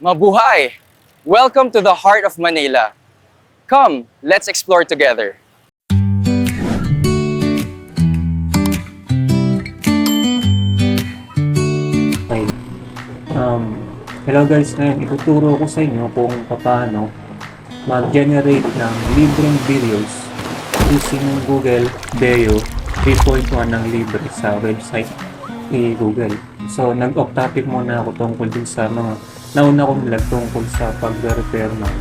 Mabuhay! Welcome to the heart of Manila. Come, let's explore together. Okay. Hello guys, ngayon ituturo ko sa inyo kung paano mag-generate ng libreng videos using Google Veo 3.1 ng libre sa website ni Google. So, nag-off topic muna ako tungkol din sa mga nauna kong vlog tungkol sa pag-repair ng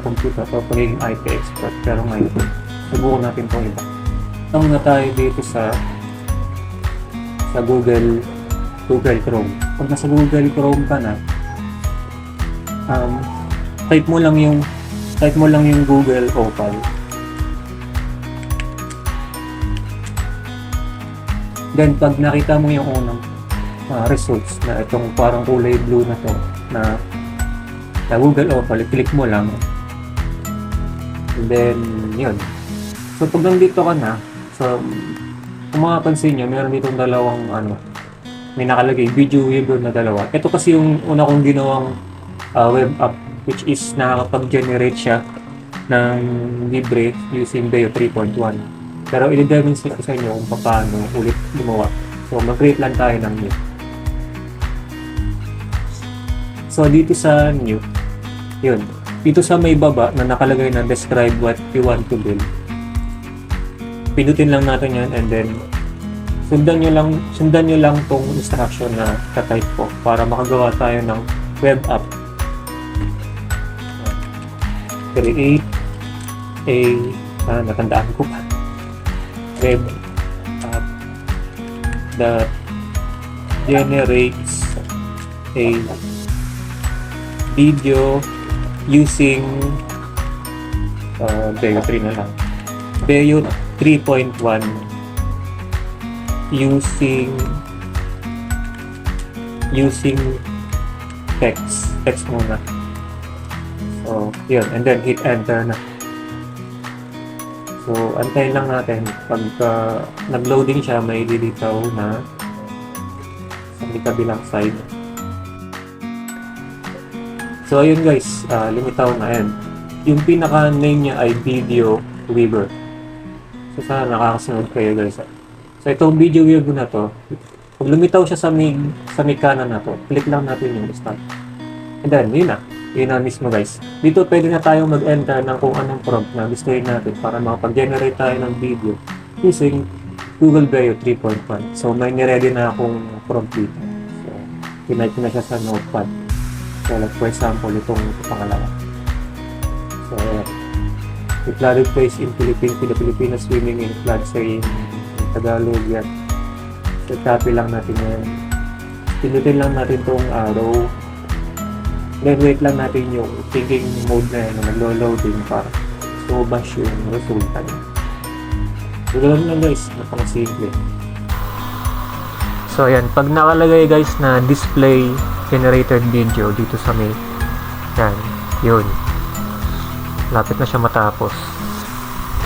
computer o pagiging IT expert. Pero ngayon, subukan natin itong iba. Tawag na tayo dito sa Google Chrome. Pag nasa Google Chrome ka na, type mo lang yung Google Opal. Then pag nakita mo yung unang results na itong parang kulay blue na to na Google Opal, click mo lang. And then yun. So pag nandito ka na, so kung makapansin nyo, meron ditong dalawang may nakalagay video weaver na dalawa. Ito kasi yung una kong ginawang web app, which is nakakapag-generate siya ng libre using Veo 3.1. Pero i-demonstrate ko sa inyo kung paano ulit gumawa. So mag-create lang tayo ng new. So dito sa new, yun. Dito sa may baba na nakalagay na describe what you want to build. Pindutin lang natin yan and then sundan nyo lang tong instruction na ka-type ko para makagawa tayo ng web app. Create natandaan ko pa. Web app that generates a video using Veo 3 na lang. Veo 3.1 using text muna. So, yun. And then hit enter na. So, antayin lang natin. Pagka nag-loading siya, may lilitaw na sa kabilang side. So, ayun guys. Lumitaw na yan. Yung pinaka-name niya ay Video Weaver. So, sana nakakasunod kayo guys. So, itong Video Weaver na to, pag lumitaw siya sa may kanan na to, click lang natin yung start. And then, yun na. Yun na mismo guys. Dito pwede na tayong mag-enter ng kung anong prompt na gustuin natin para makapag-generate tayo ng video using Google Veo 3.1. So may niready na akong prompt dito. So tinaype ko na siya sa notepad. So like for example, itong pangalawa. So i-flooded place in Philippines, Filipino swimming in flood saying in Tagalog yan. So copy lang natin yan. Pinutin lang natin itong arrow. Then wait lang natin yung thinking mode na yun na naglo-loading para so-bash yung resulta niya. So ganoon lang guys, napaka-simple. So ayan, pag nakalagay guys na display generated video dito sa may yan, yun. Lapit na siya matapos.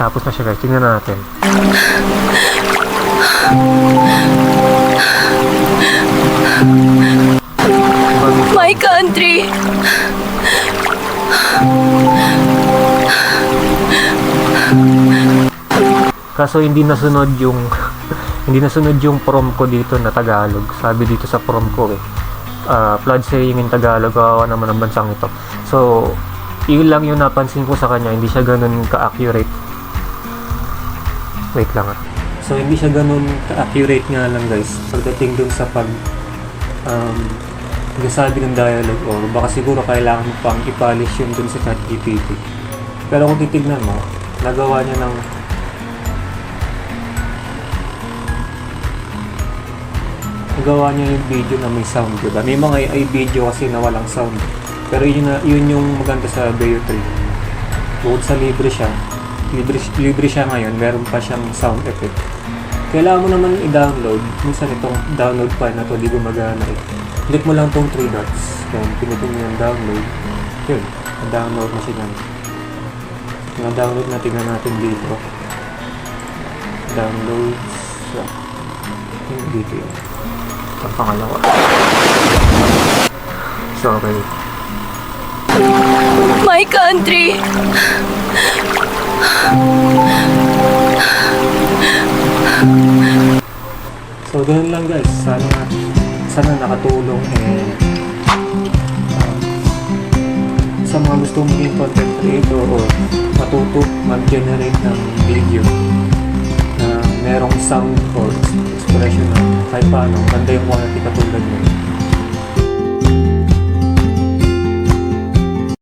Tapos na siya guys, tingnan natin. My country. Kaso hindi nasunod yung prompt ko dito na Tagalog. Sabi dito sa prompt ko flood saying in Tagalog, kawawa naman ang bansang ito. So, yun lang yung napansin ko sa kanya, hindi siya ganun ka-accurate. Wait lang So, hindi siya ganun ka-accurate nga lang guys. Pagdating dun sa nagsasabi ng dialogue or baka siguro kailangan mo pang i-polish yung dun sa ChatGPT. Pero kung titignan mo, nagawa niya yung video na may sound, diba? May mga AI video kasi na walang sound. Pero yun yung maganda sa Veo 3. Bukod sa libre siya ngayon, meron pa siyang sound effect. Kailangan mo naman i-download. Minsan itong download file na to, di gumagana Click mo lang tong 3 dots. Then, pinutin mo yung download. Yun, download na siya. Na-download na, tingnan natin dito. Downloads. Dito yun. Ang pangalawa. So, okay. My country. So, ganun lang guys. Sana nakatulong and sa mga gusto maging content creator or matuto mag-generate ng video na merong sound or expression na kahit paano, ganda yung quality katulad nyo.